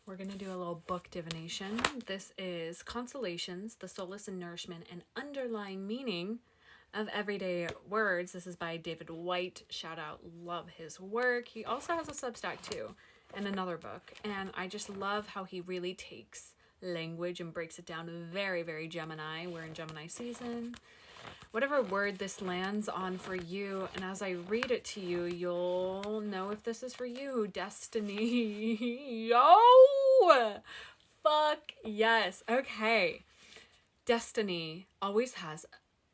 We're going to do a little book divination. This is Consolations, the Solace and Nourishment and Underlying Meaning of Everyday Words. This is by David White. Shout out, love his work. He also has a Substack too, and another book. And I just love how he really takes language and breaks it down very, very Gemini. We're in Gemini season. Whatever word this lands on for you, and as I read it to you, you'll know if this is for you. Destiny. Yo! Fuck yes. Okay. Destiny always has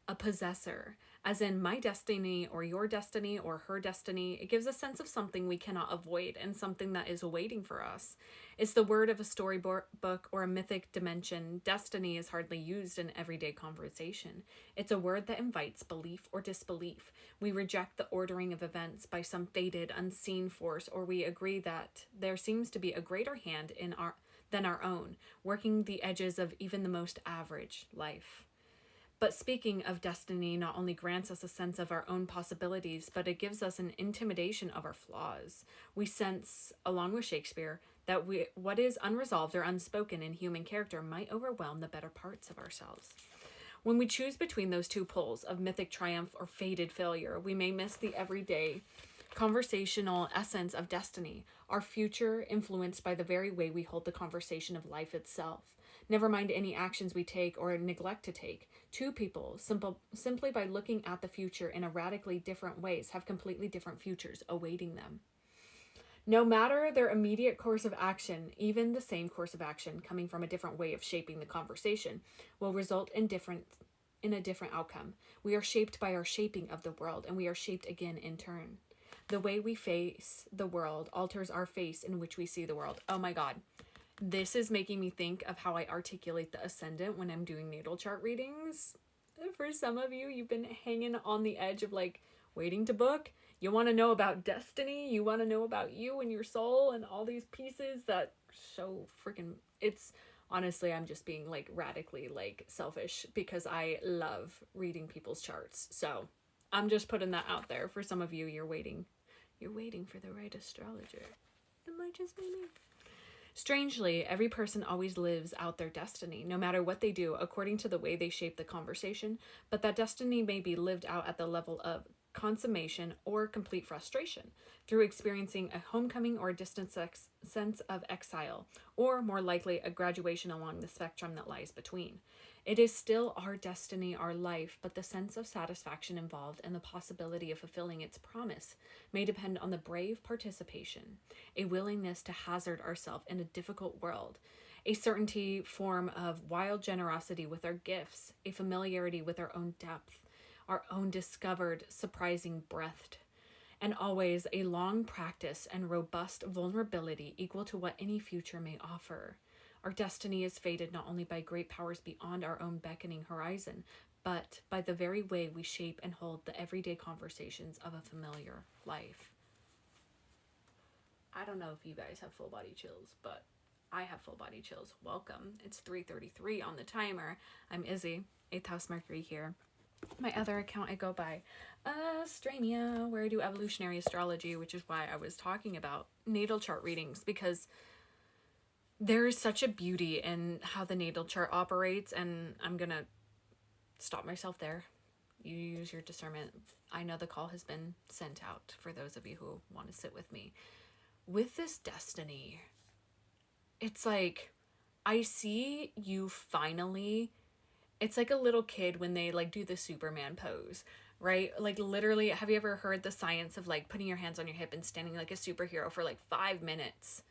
a possessor, as in my destiny or your destiny or her destiny. It gives a sense of something we cannot avoid and something that is waiting for us. It's the word of a storybook or a mythic dimension. Destiny is hardly used in everyday conversation. It's a word that invites belief or disbelief. We reject the ordering of events by some fated, unseen force, or we agree that there seems to be a greater hand than our own, working the edges of even the most average life. But speaking of destiny not only grants us a sense of our own possibilities, but it gives us an intimidation of our flaws. We sense, along with Shakespeare, that what is unresolved or unspoken in human character might overwhelm the better parts of ourselves. When we choose between those two poles of mythic triumph or fated failure, we may miss the everyday conversational essence of destiny, our future influenced by the very way we hold the conversation of life itself. Never mind any actions we take or neglect to take. Two people, simply by looking at the future in a radically different ways, have completely different futures awaiting them. No matter their immediate course of action, even the same course of action coming from a different way of shaping the conversation will result in a different outcome. We are shaped by our shaping of the world, and we are shaped again in turn. The way we face the world alters our face in which we see the world. Oh my God. This is making me think of how I articulate the ascendant when I'm doing natal chart readings. For some of you, you've been hanging on the edge of like waiting to book. You want to know about destiny. You want to know about you and your soul and all these pieces that so freaking, it's honestly, I'm just being like radically like selfish because I love reading people's charts. So I'm just putting that out there for some of you. You're waiting for the right astrologer. It might just be me. Strangely, every person always lives out their destiny, no matter what they do, according to the way they shape the conversation, but that destiny may be lived out at the level of consummation or complete frustration, through experiencing a homecoming or a distant sense of exile, or more likely a graduation along the spectrum that lies between. It is still our destiny, our life, but the sense of satisfaction involved and the possibility of fulfilling its promise may depend on the brave participation, a willingness to hazard ourselves in a difficult world, a certainty form of wild generosity with our gifts, a familiarity with our own depth, our own discovered, surprising breadth, and always a long practice and robust vulnerability equal to what any future may offer. Our destiny is fated not only by great powers beyond our own beckoning horizon, but by the very way we shape and hold the everyday conversations of a familiar life. I don't know if you guys have full body chills, but I have full body chills. Welcome. It's 3:33 on the timer. I'm Izzy, 8th House Mercury here. My other account I go by Astrania, where I do evolutionary astrology, which is why I was talking about natal chart readings, because there is such a beauty in how the natal chart operates, and I'm gonna stop myself there. You use your discernment. I know the call has been sent out for those of you who want to sit with me. With this destiny, it's like I see you finally. It's like a little kid when they like do the Superman pose, right? Like literally, have you ever heard the science of like putting your hands on your hip and standing like a superhero for like 5 minutes?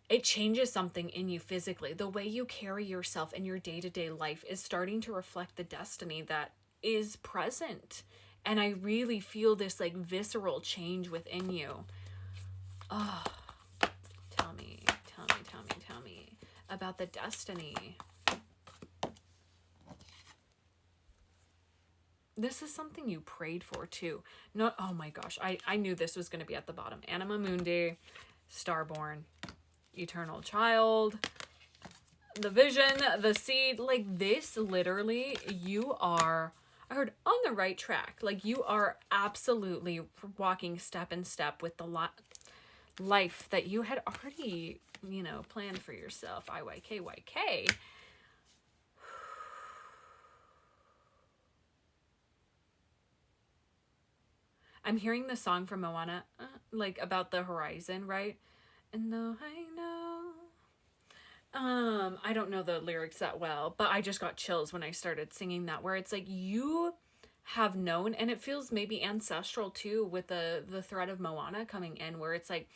It changes something in you physically. The way you carry yourself in your day-to-day life is starting to reflect the destiny that is present. And I really feel this like visceral change within you. Oh, tell me about the destiny. This is something you prayed for too. No, oh my gosh, I knew this was going to be at the bottom. Anima Mundi, Starborn, Eternal Child, the vision, the seed, like this literally, you are, I heard, on the right track. Like you are absolutely walking step in step with the life that you had already, you know, planned for yourself. IYK. I'm hearing the song from Moana, like about the horizon, right? And though I know, I don't know the lyrics that well, but I just got chills when I started singing that, where it's like you have known, and it feels maybe ancestral too, with the thread of Moana coming in, where it's like,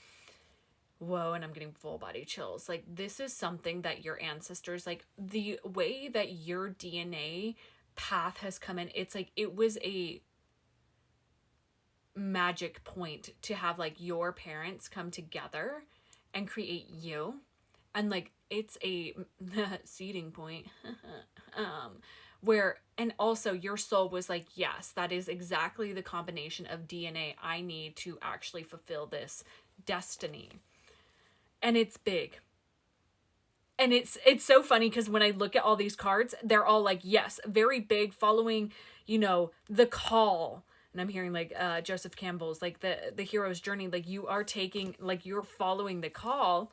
whoa, and I'm getting full body chills. Like, this is something that your ancestors, like the way that your DNA path has come in, it's like it was a magic point to have like your parents come together and create you, and like it's a seeding point where, and also your soul was like, yes, that is exactly the combination of DNA I need to actually fulfill this destiny. And it's big. And it's so funny because when I look at all these cards, they're all like, yes, very big, following, you know, the call. And I'm hearing like Joseph Campbell's like the hero's journey, like you are taking, like you're following the call.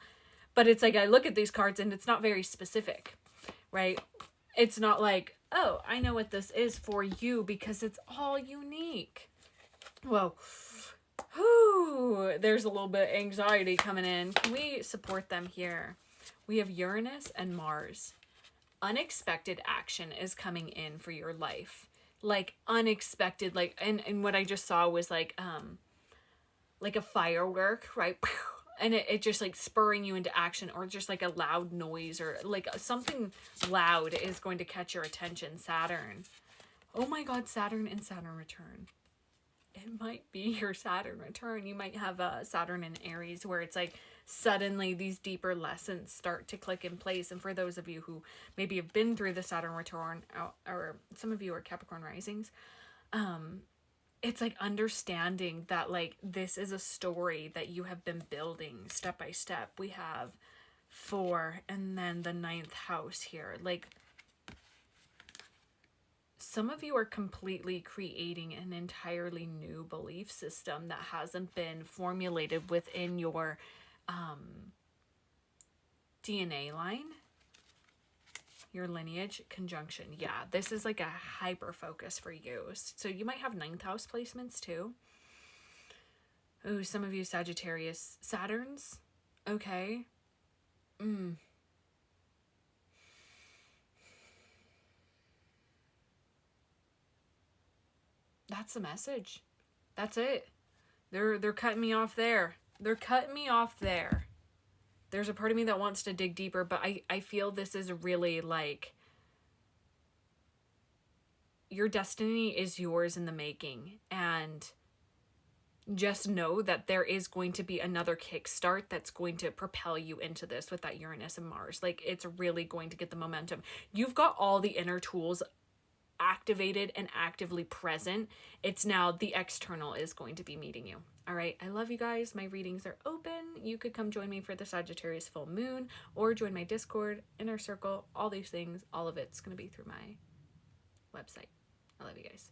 But it's like I look at these cards and it's not very specific, right? It's not like, oh, I know what this is for you, because it's all unique. Whoa. Whew, there's a little bit of anxiety coming in. Can we support them here? We have Uranus and Mars. Unexpected action is coming in for your life. Like unexpected, like, and what I just saw was like a firework, right? And it just like spurring you into action, or just like a loud noise, or like something loud is going to catch your attention. Saturn. Oh my God, Saturn and Saturn return. It might be your Saturn return. You might have a Saturn in Aries, where it's like suddenly these deeper lessons start to click in place. And for those of you who maybe have been through the Saturn return, or some of you are Capricorn risings, it's like understanding that like this is a story that you have been building step by step. We have 4 and then the 9th house here. Like, some of you are completely creating an entirely new belief system that hasn't been formulated within your DNA line, your lineage conjunction. Yeah, this is like a hyper focus for you. So you might have 9th house placements too. Oh, some of you Sagittarius Saturns. Okay. That's the message. That's it. They're cutting me off there. They're cutting me off there. There's a part of me that wants to dig deeper, but I feel this is really like your destiny is yours in the making. And just know that there is going to be another kickstart that's going to propel you into this with that Uranus and Mars. Like, it's really going to get the momentum. You've got all the inner tools activated and actively present. It's now the external is going to be meeting you. All right. I love you guys. My readings are open. You could come join me for the Sagittarius full moon, or join my Discord, inner circle, all these things. All of it's going to be through my website. I love you guys.